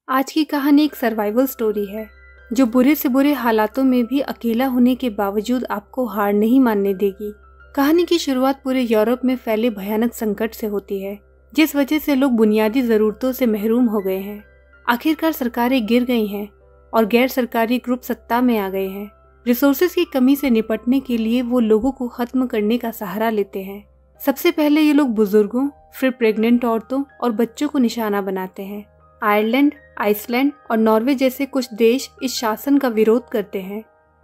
आज की कहानी एक सर्वाइवल स्टोरी है जो बुरे से बुरे हालातों में भी अकेला होने के बावजूद आपको हार नहीं मानने देगी। कहानी की शुरुआत पूरे यूरोप में फैले भयानक संकट से होती है, जिस वजह से लोग बुनियादी जरूरतों से महरूम हो गए हैं। आखिरकार सरकारें गिर गई हैं और गैर सरकारी ग्रुप सत्ता में आ गए हैं। रिसोर्सेज की कमी से निपटने के लिए वो लोगों को खत्म करने का सहारा लेते हैं। सबसे पहले ये लोग बुजुर्गों, फिर प्रेग्नेंट औरतों और बच्चों को निशाना बनाते हैं। आयरलैंड, आइसलैंड और नॉर्वे जैसे कुछ देश इस शासन का विरोध करते हैं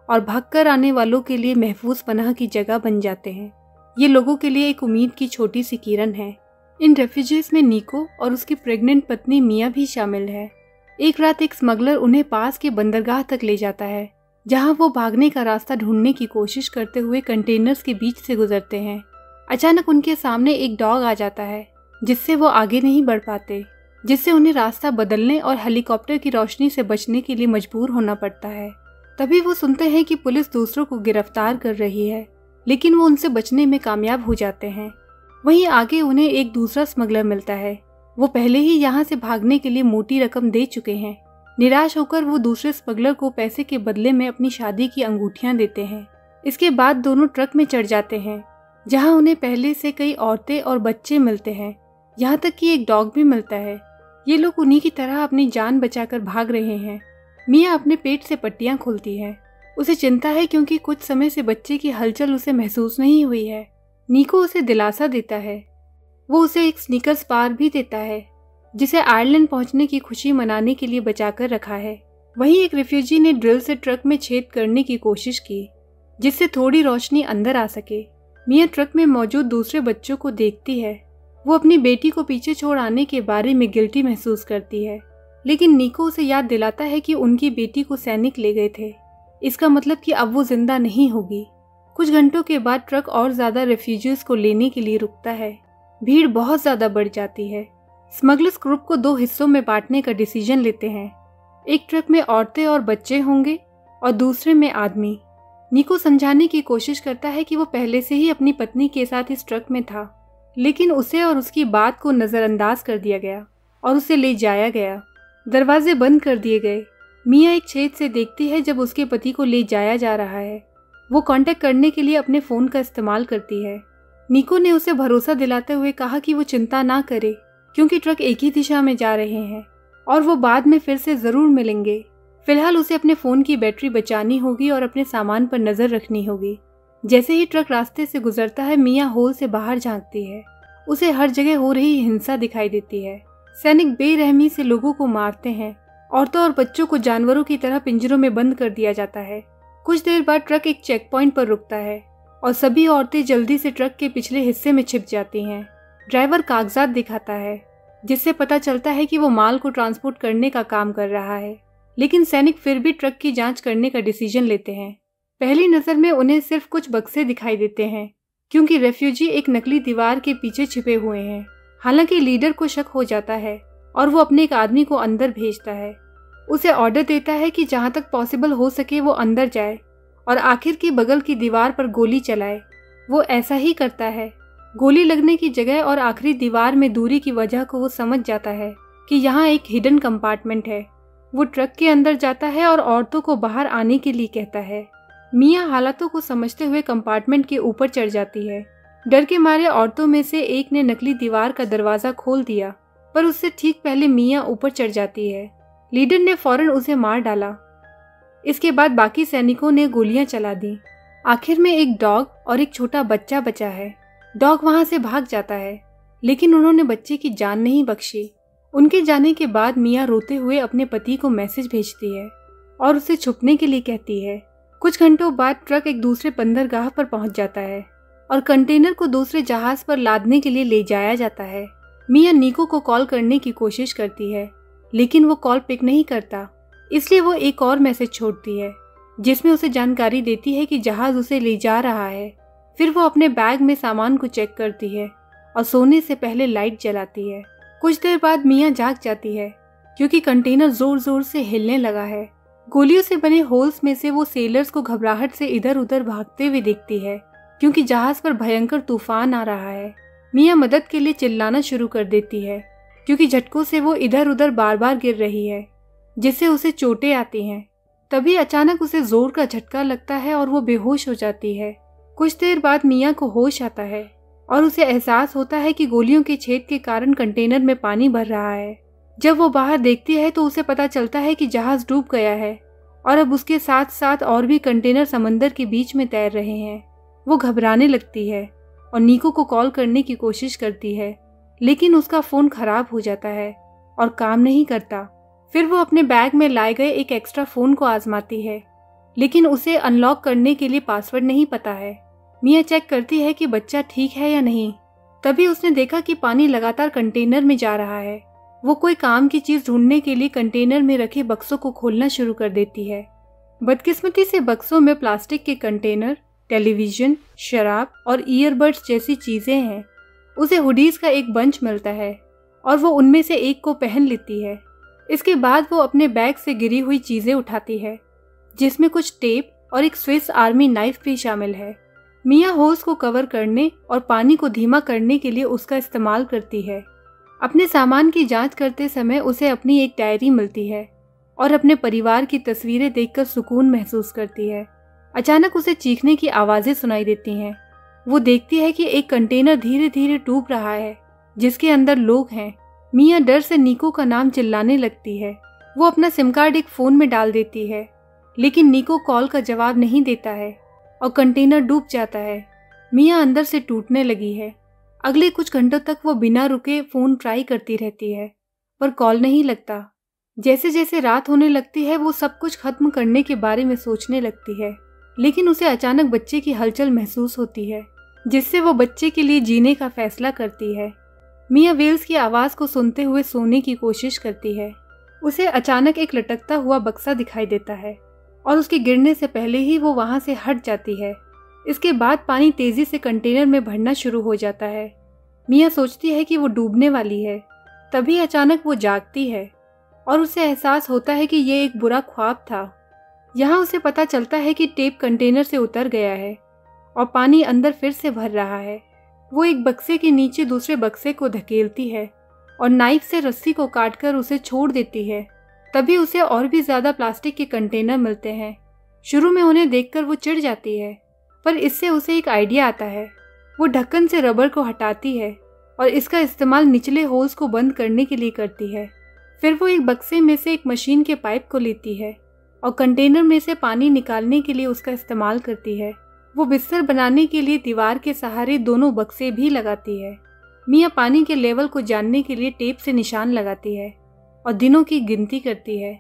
और भागकर आने वालों के लिए महफूज पनाह की जगह बन जाते हैं। ये लोगों के लिए एक उम्मीद की छोटी सी किरण है। इन रेफ्यूजीज में निको और उसकी प्रेग्नेंट पत्नी मिया भी शामिल है। एक रात एक स्मगलर उन्हें पास के बंदरगाह तक ले जाता है, जहां वो भागने का रास्ता ढूंढने की कोशिश करते हुए कंटेनर्स के बीच से गुजरते हैं। अचानक उनके सामने एक डॉग आ जाता है, जिससे वो आगे नहीं बढ़ पाते, जिससे उन्हें रास्ता बदलने और हेलीकॉप्टर की रोशनी से बचने के लिए मजबूर होना पड़ता है। तभी वो सुनते हैं कि पुलिस दूसरों को गिरफ्तार कर रही है, लेकिन वो उनसे बचने में कामयाब हो जाते हैं। वहीं आगे उन्हें एक दूसरा स्मगलर मिलता है। वो पहले ही यहाँ से भागने के लिए मोटी रकम दे चुके हैं। निराश होकर वो दूसरे स्मगलर को पैसे के बदले में अपनी शादी की अंगूठियां देते हैं। इसके बाद दोनों ट्रक में चढ़ जाते हैं, जहाँ उन्हें पहले से कई औरतें और बच्चे मिलते हैं, यहाँ तक कि एक डॉग भी मिलता है। ये लोग उन्हीं की तरह अपनी जान बचाकर भाग रहे हैं। मिया अपने पेट से पट्टियां खोलती है। उसे चिंता है क्योंकि कुछ समय से बच्चे की हलचल उसे महसूस नहीं हुई है। निको उसे दिलासा देता है। वो उसे एक स्नीकर्स बार भी देता है, जिसे आयरलैंड पहुंचने की खुशी मनाने के लिए बचाकर रखा है। वहीं एक रिफ्यूजी ने ड्रिल से ट्रक में छेद करने की कोशिश की, जिससे थोड़ी रोशनी अंदर आ सके। मिया ट्रक में मौजूद दूसरे बच्चों को देखती है। वो अपनी बेटी को पीछे छोड़ आने के बारे में गिल्टी महसूस करती है, लेकिन निको उसे याद दिलाता है कि उनकी बेटी को सैनिक ले गए थे। इसका मतलब कि अब वो जिंदा नहीं होगी। कुछ घंटों के बाद ट्रक और ज्यादा रेफ्यूजीज को लेने के लिए रुकता है। भीड़ बहुत ज्यादा बढ़ जाती है। स्मगलर्स ग्रुप को दो हिस्सों में बांटने का डिसीजन लेते हैं। एक ट्रक में औरतें और बच्चे होंगे और दूसरे में आदमी। निको समझाने की कोशिश करता है कि वो पहले से ही अपनी पत्नी के साथ इस ट्रक में था, लेकिन उसे और उसकी बात को नजरअंदाज कर दिया गया और उसे ले जाया गया। दरवाजे बंद कर दिए गए। मिया एक छेद से देखती है जब उसके पति को ले जाया जा रहा है। वो कांटेक्ट करने के लिए अपने फोन का इस्तेमाल करती है। निको ने उसे भरोसा दिलाते हुए कहा कि वो चिंता ना करे, क्योंकि ट्रक एक ही दिशा में जा रहे हैं और वो बाद में फिर से जरूर मिलेंगे। फिलहाल उसे अपने फोन की बैटरी बचानी होगी और अपने सामान पर नजर रखनी होगी। जैसे ही ट्रक रास्ते से गुजरता है, मिया होल से बाहर झांकती है। उसे हर जगह हो रही हिंसा दिखाई देती है। सैनिक बेरहमी से लोगों को मारते हैं। औरतों और बच्चों को जानवरों की तरह पिंजरों में बंद कर दिया जाता है। कुछ देर बाद ट्रक एक चेक पॉइंट पर रुकता है और सभी औरतें जल्दी से ट्रक के पिछले हिस्से में छिप जाती हैं। ड्राइवर कागजात दिखाता है, जिससे पता चलता है कि वो माल को ट्रांसपोर्ट करने का काम कर रहा है, लेकिन सैनिक फिर भी ट्रक की जांच करने का डिसीजन लेते हैं। पहली नजर में उन्हें सिर्फ कुछ बक्से दिखाई देते हैं, क्योंकि रेफ्यूजी एक नकली दीवार के पीछे छिपे हुए हैं। हालांकि लीडर को शक हो जाता है और वो अपने एक आदमी को अंदर भेजता है। उसे ऑर्डर देता है कि जहां तक पॉसिबल हो सके वो अंदर जाए और आखिर की बगल की दीवार पर गोली चलाए। वो ऐसा ही करता है। गोली लगने की जगह और आखिरी दीवार में दूरी की वजह को वो समझ जाता है कि यहाँ एक हिडन कंपार्टमेंट है। वो ट्रक के अंदर जाता है और औरतों को बाहर आने के लिए कहता है। मिया हालातों को समझते हुए कंपार्टमेंट के ऊपर चढ़ जाती है। डर के मारे औरतों में से एक ने नकली दीवार का दरवाजा खोल दिया, पर उससे ठीक पहले मिया ऊपर चढ़ जाती है। लीडर ने फौरन उसे मार डाला। इसके बाद बाकी सैनिकों ने गोलियां चला दी। आखिर में एक डॉग और एक छोटा बच्चा बचा है। डॉग वहां से भाग जाता है, लेकिन उन्होंने बच्चे की जान नहीं बख्शी। उनके जाने के बाद मिया रोते हुए अपने पति को मैसेज भेजती है और उसे छुपने के लिए कहती है। कुछ घंटों बाद ट्रक एक दूसरे बंदरगाह पर पहुंच जाता है और कंटेनर को दूसरे जहाज पर लादने के लिए ले जाया जाता है। मिया निको को कॉल करने की कोशिश करती है, लेकिन वो कॉल पिक नहीं करता। इसलिए वो एक और मैसेज छोड़ती है, जिसमें उसे जानकारी देती है कि जहाज उसे ले जा रहा है। फिर वो अपने बैग में सामान को चेक करती है और सोने से पहले लाइट जलाती है। कुछ देर बाद मिया जाग जाती है, क्योंकि कंटेनर जोर जोर से हिलने लगा है। गोलियों से बने होल्स में से वो सेलर्स को घबराहट से इधर उधर भागते हुए देखती है, क्योंकि जहाज पर भयंकर तूफान आ रहा है। मिया मदद के लिए चिल्लाना शुरू कर देती है, क्योंकि झटकों से वो इधर उधर बार बार गिर रही है, जिससे उसे चोटें आती हैं। तभी अचानक उसे जोर का झटका लगता है और वो बेहोश हो जाती है। कुछ देर बाद मिया को होश आता है और उसे एहसास होता है कि गोलियों के छेद के कारण कंटेनर में पानी भर रहा है। जब वो बाहर देखती है तो उसे पता चलता है कि जहाज डूब गया है और अब उसके साथ साथ और भी कंटेनर समंदर के बीच में तैर रहे हैं। वो घबराने लगती है और निको को कॉल करने की कोशिश करती है, लेकिन उसका फोन खराब हो जाता है और काम नहीं करता। फिर वो अपने बैग में लाए गए एक एक्स्ट्रा फोन को आजमाती है, लेकिन उसे अनलॉक करने के लिए पासवर्ड नहीं पता है। मिया चेक करती है कि बच्चा ठीक है या नहीं। तभी उसने देखा कि पानी लगातार कंटेनर में जा रहा है। वो कोई काम की चीज ढूंढने के लिए कंटेनर में रखे बक्सों को खोलना शुरू कर देती है। बदकिस्मती से बक्सों में प्लास्टिक के कंटेनर, टेलीविजन, शराब और ईयरबड्स जैसी चीजें हैं। उसे हुडीज का एक बंच मिलता है और वो उनमें से एक को पहन लेती है। इसके बाद वो अपने बैग से गिरी हुई चीजें उठाती है, जिसमें कुछ टेप और एक स्विस आर्मी नाइफ भी शामिल है। मिया होस को कवर करने और पानी को धीमा करने के लिए उसका इस्तेमाल करती है। अपने सामान की जांच करते समय उसे अपनी एक डायरी मिलती है और अपने परिवार की तस्वीरें देखकर सुकून महसूस करती है। अचानक उसे चीखने की आवाजें सुनाई देती हैं। वो देखती है कि एक कंटेनर धीरे धीरे डूब रहा है, जिसके अंदर लोग हैं। मिया डर से निको का नाम चिल्लाने लगती है। वो अपना सिम कार्ड एक फोन में डाल देती है, लेकिन निको कॉल का जवाब नहीं देता है और कंटेनर डूब जाता है। मिया अंदर से टूटने लगी है। अगले कुछ घंटों तक वो बिना रुके फोन ट्राई करती रहती है, पर कॉल नहीं लगता। जैसे जैसे रात होने लगती है वो सब कुछ खत्म करने के बारे में सोचने लगती है, लेकिन उसे अचानक बच्चे की हलचल महसूस होती है, जिससे वो बच्चे के लिए जीने का फैसला करती है। मिया वेल्स की आवाज को सुनते हुए सोने की कोशिश करती है। उसे अचानक एक लटकता हुआ बक्सा दिखाई देता है और उसके गिरने से पहले ही वो वहां से हट जाती है। इसके बाद पानी तेजी से कंटेनर में भरना शुरू हो जाता है। मिया सोचती है कि वो डूबने वाली है। तभी अचानक वो जागती है और उसे एहसास होता है कि ये एक बुरा ख्वाब था। यहाँ उसे पता चलता है कि टेप कंटेनर से उतर गया है और पानी अंदर फिर से भर रहा है। वो एक बक्से के नीचे दूसरे बक्से को धकेलती है और नाइफ से रस्सी को काटकर उसे छोड़ देती है। तभी उसे और भी ज्यादा प्लास्टिक के कंटेनर मिलते हैं। शुरू में उन्हें देखकर वो चिढ़ जाती है, पर इससे उसे एक आइडिया आता है। वो ढक्कन से रबर को हटाती है और इसका इस्तेमाल निचले होल्स को बंद करने के लिए करती है। फिर वो एक बक्से में से एक मशीन के पाइप को लेती है और कंटेनर में से पानी निकालने के लिए उसका इस्तेमाल करती है। वो बिस्तर बनाने के लिए दीवार के सहारे दोनों बक्से भी लगाती है। मिया पानी के लेवल को जानने के लिए टेप से निशान लगाती है और दिनों की गिनती करती है,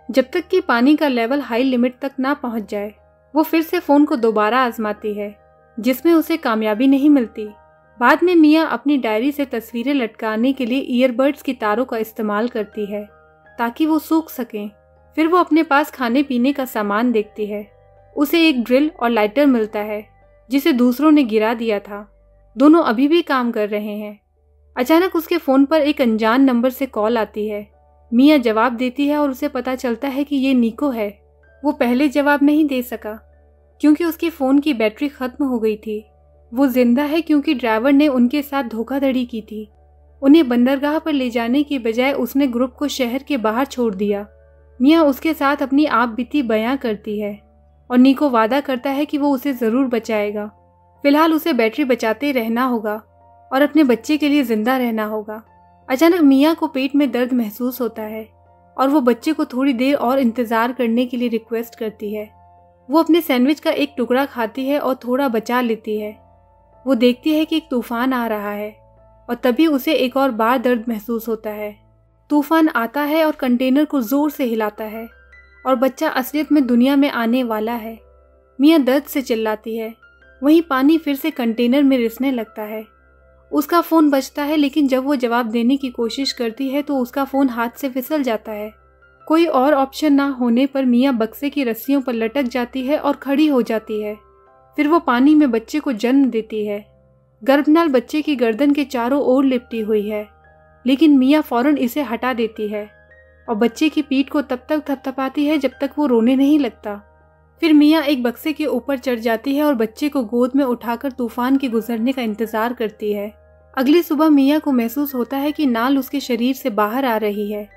जब तक कि पानी का लेवल हाई लिमिट तक ना पहुंच जाए। वो फिर से फोन को दोबारा आजमाती है, जिसमें उसे कामयाबी नहीं मिलती। बाद में मिया अपनी डायरी से तस्वीरें लटकाने के लिए ईयरबड्स की तारों का इस्तेमाल करती है ताकि वो सूख सकें। फिर वो अपने पास खाने पीने का सामान देखती है। उसे एक ड्रिल और लाइटर मिलता है, जिसे दूसरों ने गिरा दिया था। दोनों अभी भी काम कर रहे हैं। अचानक उसके फोन पर एक अनजान नंबर से कॉल आती है। मिया जवाब देती है और उसे पता चलता है कि ये निको है। वो पहले जवाब नहीं दे सका क्योंकि उसके फोन की बैटरी खत्म हो गई थी। वो जिंदा है क्योंकि ड्राइवर ने उनके साथ धोखाधड़ी की थी। उन्हें बंदरगाह पर ले जाने की बजाय उसने ग्रुप को शहर के बाहर छोड़ दिया। मिया उसके साथ अपनी आप बीती बयां करती है और निको वादा करता है कि वो उसे जरूर बचाएगा। फिलहाल उसे बैटरी बचाते रहना होगा और अपने बच्चे के लिए जिंदा रहना होगा। अचानक मिया को पेट में दर्द महसूस होता है और वो बच्चे को थोड़ी देर और इंतजार करने के लिए रिक्वेस्ट करती है। वो अपने सैंडविच का एक टुकड़ा खाती है और थोड़ा बचा लेती है। वो देखती है कि एक तूफान आ रहा है और तभी उसे एक और बार दर्द महसूस होता है। तूफान आता है और कंटेनर को जोर से हिलाता है और बच्चा असलियत में दुनिया में आने वाला है। मिया दर्द से चिल्लाती है। वहीं पानी फिर से कंटेनर में रिसने लगता है। उसका फोन बजता है, लेकिन जब वो जवाब देने की कोशिश करती है तो उसका फोन हाथ से फिसल जाता है। कोई और ऑप्शन ना होने पर मिया बक्से की रस्सियों पर लटक जाती है और खड़ी हो जाती है। फिर वो पानी में बच्चे को जन्म देती है। गर्भनाल बच्चे की गर्दन के चारों ओर लिपटी हुई है, लेकिन मिया फौरन इसे हटा देती है और बच्चे की पीठ को तब तक थपथपाती है जब तक वो रोने नहीं लगता। फिर मिया एक बक्से के ऊपर चढ़ जाती है और बच्चे को गोद में उठाकर तूफान के गुजरने का इंतजार करती है। अगली सुबह मिया को महसूस होता है कि नाल उसके शरीर से बाहर आ रही है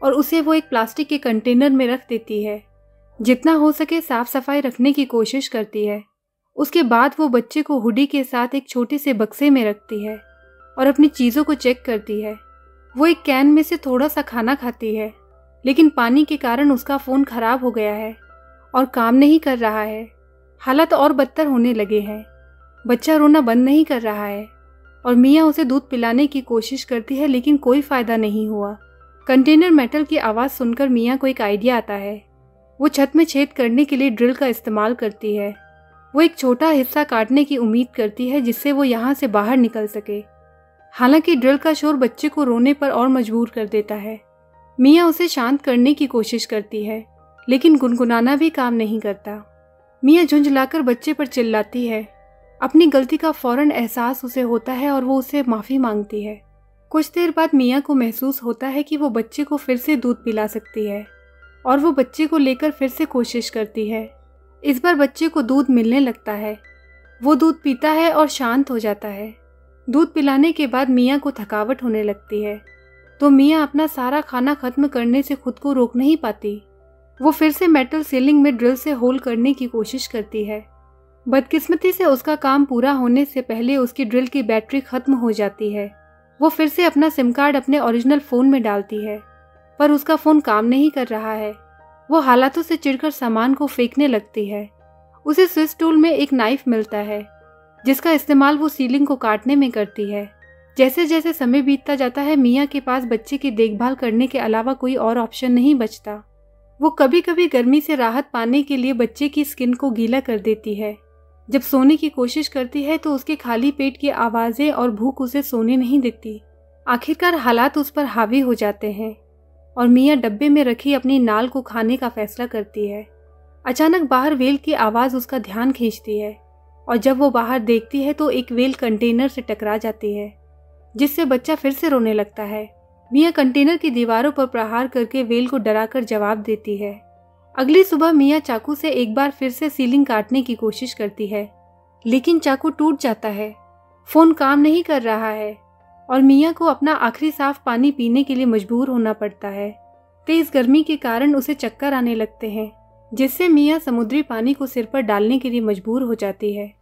और उसे वो एक प्लास्टिक के कंटेनर में रख देती है। जितना हो सके साफ सफाई रखने की कोशिश करती है। उसके बाद वो बच्चे को हुडी के साथ एक छोटे से बक्से में रखती है और अपनी चीज़ों को चेक करती है। वो एक कैन में से थोड़ा सा खाना खाती है, लेकिन पानी के कारण उसका फ़ोन खराब हो गया है और काम नहीं कर रहा है। हालात और बदतर होने लगे हैं। बच्चा रोना बंद नहीं कर रहा है और मिया उसे दूध पिलाने की कोशिश करती है, लेकिन कोई फ़ायदा नहीं हुआ। कंटेनर मेटल की आवाज़ सुनकर मिया को एक आइडिया आता है। वो छत में छेद करने के लिए ड्रिल का इस्तेमाल करती है। वो एक छोटा हिस्सा काटने की उम्मीद करती है जिससे वो यहाँ से बाहर निकल सके। हालांकि ड्रिल का शोर बच्चे को रोने पर और मजबूर कर देता है। मिया उसे शांत करने की कोशिश करती है, लेकिन गुनगुनाना भी काम नहीं करता। मिया झुंझलाकर बच्चे पर चिल्लाती है। अपनी गलती का फौरन एहसास उसे होता है और वो उससे माफ़ी मांगती है। कुछ देर बाद मिया को महसूस होता है कि वो बच्चे को फिर से दूध पिला सकती है और वो बच्चे को लेकर फिर से कोशिश करती है। इस बार बच्चे को दूध मिलने लगता है। वो दूध पीता है और शांत हो जाता है। दूध पिलाने के बाद मिया को थकावट होने लगती है, तो मिया अपना सारा खाना खत्म करने से खुद को रोक नहीं पाती। वो फिर से मेटल सीलिंग में ड्रिल से होल करने की कोशिश करती है। बदकिस्मती से उसका काम पूरा होने से पहले उसकी ड्रिल की बैटरी खत्म हो जाती है। वो फिर से अपना सिम कार्ड अपने ओरिजिनल फ़ोन में डालती है, पर उसका फ़ोन काम नहीं कर रहा है। वो हालातों से चिढ़कर सामान को फेंकने लगती है। उसे स्विच टूल में एक नाइफ मिलता है, जिसका इस्तेमाल वो सीलिंग को काटने में करती है। जैसे जैसे समय बीतता जाता है, मिया के पास बच्चे की देखभाल करने के अलावा कोई और ऑप्शन नहीं बचता। वो कभी कभी गर्मी से राहत पाने के लिए बच्चे की स्किन को गीला कर देती है। जब सोने की कोशिश करती है तो उसके खाली पेट की आवाज़ें और भूख उसे सोने नहीं देती। आखिरकार हालात उस पर हावी हो जाते हैं और मिया डब्बे में रखी अपनी नाल को खाने का फैसला करती है। अचानक बाहर वेल की आवाज़ उसका ध्यान खींचती है और जब वो बाहर देखती है तो एक वेल कंटेनर से टकरा जाती है, जिससे बच्चा फिर से रोने लगता है। मिया कंटेनर की दीवारों पर प्रहार करके वेल को डराकर जवाब देती है। अगली सुबह मिया चाकू से एक बार फिर से सीलिंग काटने की कोशिश करती है, लेकिन चाकू टूट जाता है। फ़ोन काम नहीं कर रहा है और मिया को अपना आखिरी साफ पानी पीने के लिए मजबूर होना पड़ता है। तेज गर्मी के कारण उसे चक्कर आने लगते हैं, जिससे मिया समुद्री पानी को सिर पर डालने के लिए मजबूर हो जाती है।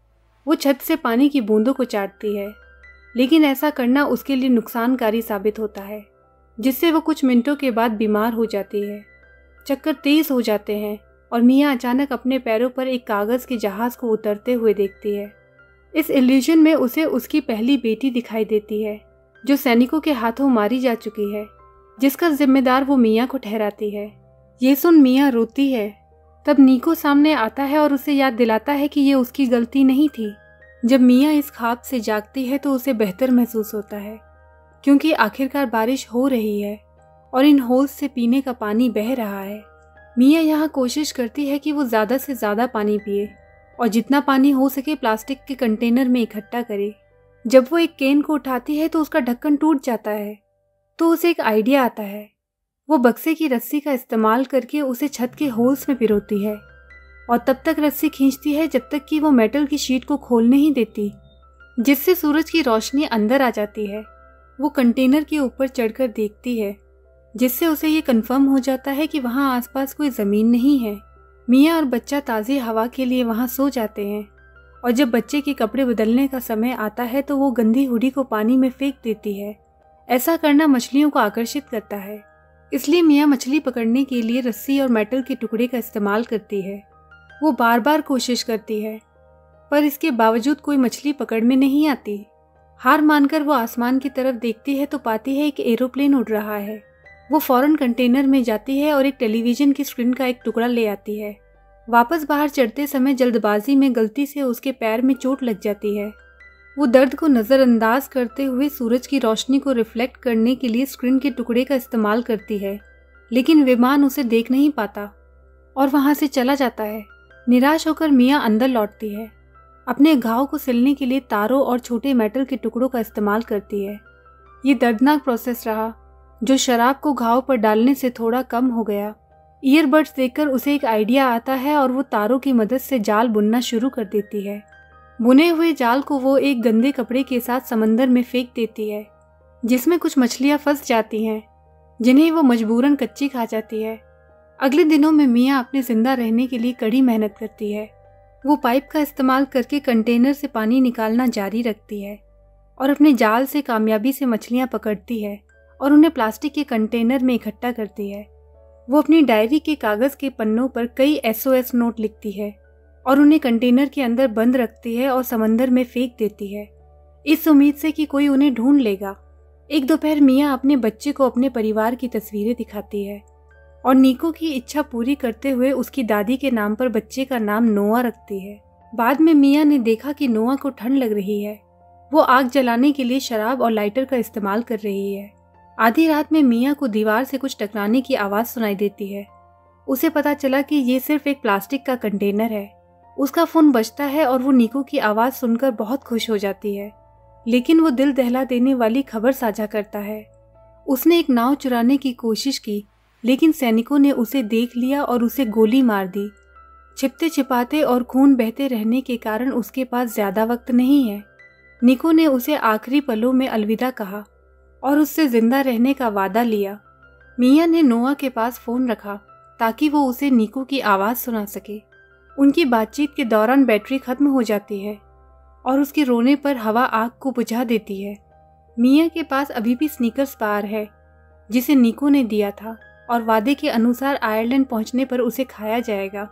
वो छत से पानी की बूंदों को चाटती है, लेकिन ऐसा करना उसके लिए नुकसानकारी साबित होता है, जिससे वो कुछ मिनटों के बाद बीमार हो जाती है। चक्कर तेज हो जाते हैं और मिया अचानक अपने पैरों पर एक कागज़ के जहाज को उतरते हुए देखती है। इस इल्यूजन में उसे उसकी पहली बेटी दिखाई देती है, जो सैनिकों के हाथों मारी जा चुकी है, जिसका जिम्मेदार वो मिया को ठहराती है। ये सुन मिया रोती है। तब नीको सामने आता है और उसे याद दिलाता है कि ये उसकी गलती नहीं थी। जब मिया इस ख्वाब से जागती है तो उसे बेहतर महसूस होता है, क्योंकि आखिरकार बारिश हो रही है और इन होल्स से पीने का पानी बह रहा है। मिया यहाँ कोशिश करती है कि वो ज़्यादा से ज़्यादा पानी पिए और जितना पानी हो सके प्लास्टिक के कंटेनर में इकट्ठा करे। जब वो एक केन को उठाती है तो उसका ढक्कन टूट जाता है, तो उसे एक आइडिया आता है। वो बक्से की रस्सी का इस्तेमाल करके उसे छत के होल्स में पिरोती है और तब तक रस्सी खींचती है जब तक कि वो मेटल की शीट को खोल नहीं देती, जिससे सूरज की रोशनी अंदर आ जाती है। वो कंटेनर के ऊपर चढ़कर देखती है, जिससे उसे ये कंफर्म हो जाता है कि वहाँ आसपास कोई ज़मीन नहीं है। मिया और बच्चा ताज़ी हवा के लिए वहाँ सो जाते हैं और जब बच्चे के कपड़े बदलने का समय आता है तो वो गंदी हुडी को पानी में फेंक देती है। ऐसा करना मछलियों को आकर्षित करता है, इसलिए मिया मछली पकड़ने के लिए रस्सी और मेटल के टुकड़े का इस्तेमाल करती है। वो बार बार कोशिश करती है, पर इसके बावजूद कोई मछली पकड़ में नहीं आती। हार मानकर वो आसमान की तरफ देखती है तो पाती है एक एरोप्लेन उड़ रहा है। वो फौरन कंटेनर में जाती है और एक टेलीविज़न की स्क्रीन का एक टुकड़ा ले आती है। वापस बाहर चढ़ते समय जल्दबाजी में गलती से उसके पैर में चोट लग जाती है। वो दर्द को नज़रअंदाज करते हुए सूरज की रोशनी को रिफ्लेक्ट करने के लिए स्क्रीन के टुकड़े का इस्तेमाल करती है, लेकिन विमान उसे देख नहीं पाता और वहाँ से चला जाता है। निराश होकर मिया अंदर लौटती है। अपने घाव को सिलने के लिए तारों और छोटे मेटल के टुकड़ों का इस्तेमाल करती है। ये दर्दनाक प्रोसेस रहा, जो शराब को घाव पर डालने से थोड़ा कम हो गया। ईयरबड्स देखकर उसे एक आइडिया आता है और वो तारों की मदद से जाल बुनना शुरू कर देती है। बुने हुए जाल को वो एक गंदे कपड़े के साथ समंदर में फेंक देती है, जिसमें कुछ मछलियां फंस जाती हैं, जिन्हें वो मजबूरन कच्ची खा जाती है। अगले दिनों में मिया अपने जिंदा रहने के लिए कड़ी मेहनत करती है। वो पाइप का इस्तेमाल करके कंटेनर से पानी निकालना जारी रखती है और अपने जाल से कामयाबी से मछलियां पकड़ती है और उन्हें प्लास्टिक के कंटेनर में इकट्ठा करती है। वो अपनी डायरी के कागज के पन्नों पर कई SOS नोट लिखती है और उन्हें कंटेनर के अंदर बंद रखती है और समंदर में फेंक देती है, इस उम्मीद से कि कोई उन्हें ढूंढ लेगा। एक दोपहर मिया अपने बच्चे को अपने परिवार की तस्वीरें दिखाती है और निको की इच्छा पूरी करते हुए उसकी दादी के नाम पर बच्चे का नाम नोआ रखती है। बाद में मिया ने देखा कि नोआ को ठंड लग रही है। वो आग जलाने के लिए शराब और लाइटर का इस्तेमाल कर रही है। आधी रात में मिया को दीवार से कुछ टकराने की आवाज सुनाई देती है। उसे पता चला कि ये सिर्फ एक प्लास्टिक का कंटेनर है। उसका फोन बजता है और वो निको की आवाज सुनकर बहुत खुश हो जाती है, लेकिन वो दिल दहला देने वाली खबर साझा करता है। उसने एक नाव चुराने की कोशिश की, लेकिन सैनिकों ने उसे देख लिया और उसे गोली मार दी। छिपते छिपाते और खून बहते रहने के कारण उसके पास ज्यादा वक्त नहीं है। निको ने उसे आखिरी पलों में अलविदा कहा और उससे जिंदा रहने का वादा लिया। मिया ने नोआ के पास फोन रखा ताकि वो उसे निको की आवाज सुना सके। उनकी बातचीत के दौरान बैटरी खत्म हो जाती है और उसके रोने पर हवा आग को बुझा देती है। मिया के पास अभी भी स्नीकर्स बार है जिसे निको ने दिया था और वादे के अनुसार आयरलैंड पहुंचने पर उसे खाया जाएगा।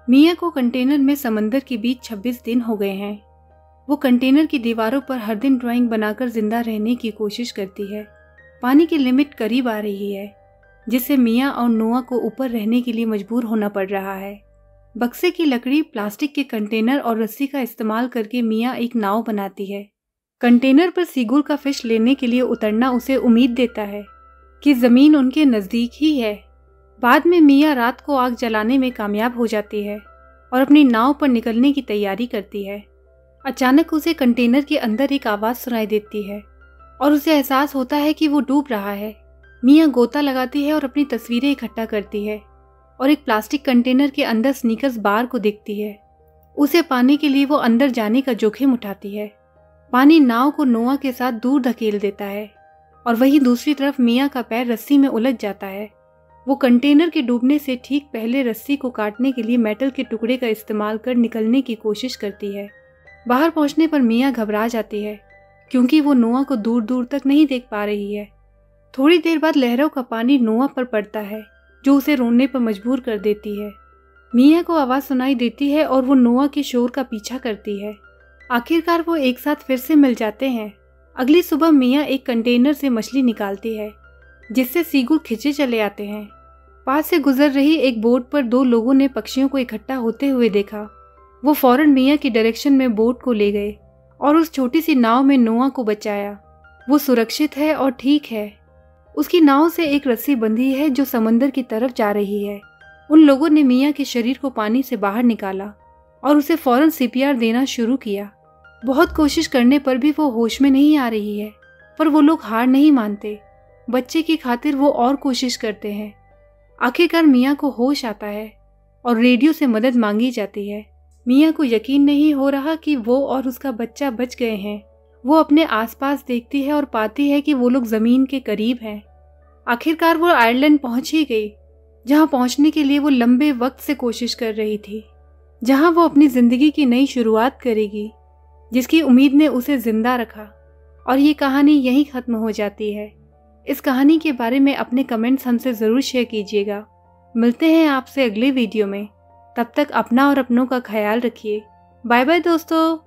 मिया को कंटेनर में समंदर के बीच 26 दिन हो गए हैं। वो कंटेनर की दीवारों पर हर दिन ड्राइंग बनाकर जिंदा रहने की कोशिश करती है। पानी की लिमिट करीब आ रही है, जिससे मिया और नोआ को ऊपर रहने के लिए मजबूर होना पड़ रहा है। बक्से की लकड़ी, प्लास्टिक के कंटेनर और रस्सी का इस्तेमाल करके मिया एक नाव बनाती है। कंटेनर पर सीगुल का फिश लेने के लिए उतरना उसे उम्मीद देता है कि जमीन उनके नजदीक ही है। बाद में मिया रात को आग जलाने में कामयाब हो जाती है और अपनी नाव पर निकलने की तैयारी करती है। अचानक उसे कंटेनर के अंदर एक आवाज सुनाई देती है और उसे एहसास होता है कि वो डूब रहा है। मिया गोता लगाती है और अपनी तस्वीरें इकट्ठा करती है और एक प्लास्टिक कंटेनर के अंदर स्नीकर्स बार को देखती है। उसे पाने के लिए वो अंदर जाने का जोखिम उठाती है। पानी नाव को नोआ के साथ दूर धकेल देता है और वहीं दूसरी तरफ मिया का पैर रस्सी में उलझ जाता है। वो कंटेनर के डूबने से ठीक पहले रस्सी को काटने के लिए मेटल के टुकड़े का इस्तेमाल कर निकलने की कोशिश करती है। बाहर पहुंचने पर मिया घबरा जाती है क्योंकि वो नोआ को दूर दूर तक नहीं देख पा रही है। थोड़ी देर बाद लहरों का पानी नोआ पर पड़ता है, जो उसे रोने पर मजबूर कर देती है। मिया को आवाज सुनाई देती है और वो नोआ के शोर का पीछा करती है। आखिरकार वो एक साथ फिर से मिल जाते हैं। अगली सुबह मिया एक कंटेनर से मछली निकालती है, जिससे सीगुल खिंचे चले आते हैं। पास से गुजर रही एक बोट पर 2 लोगों ने पक्षियों को इकट्ठा होते हुए देखा। वो फौरन मिया की डायरेक्शन में बोट को ले गए और उस छोटी सी नाव में नोआ को बचाया। वो सुरक्षित है और ठीक है। उसकी नाव से एक रस्सी बंधी है जो समंदर की तरफ जा रही है। उन लोगों ने मिया के शरीर को पानी से बाहर निकाला और उसे फौरन CPR देना शुरू किया। बहुत कोशिश करने पर भी वो होश में नहीं आ रही है, पर वो लोग हार नहीं मानते। बच्चे की खातिर वो और कोशिश करते हैं। आखिरकार मिया को होश आता है और रेडियो से मदद मांगी जाती है। मिया को यकीन नहीं हो रहा कि वो और उसका बच्चा बच गए हैं। वो अपने आसपास देखती है और पाती है कि वो लोग जमीन के करीब हैं। आखिरकार वो आयरलैंड पहुंच ही गई, जहां पहुंचने के लिए वो लंबे वक्त से कोशिश कर रही थी, जहां वो अपनी जिंदगी की नई शुरुआत करेगी, जिसकी उम्मीद ने उसे जिंदा रखा। और ये कहानी यहीं खत्म हो जाती है। इस कहानी के बारे में अपने कमेंट्स हमसे ज़रूर शेयर कीजिएगा। मिलते हैं आपसे अगले वीडियो में। तब तक अपना और अपनों का ख्याल रखिए। बाय बाय दोस्तों।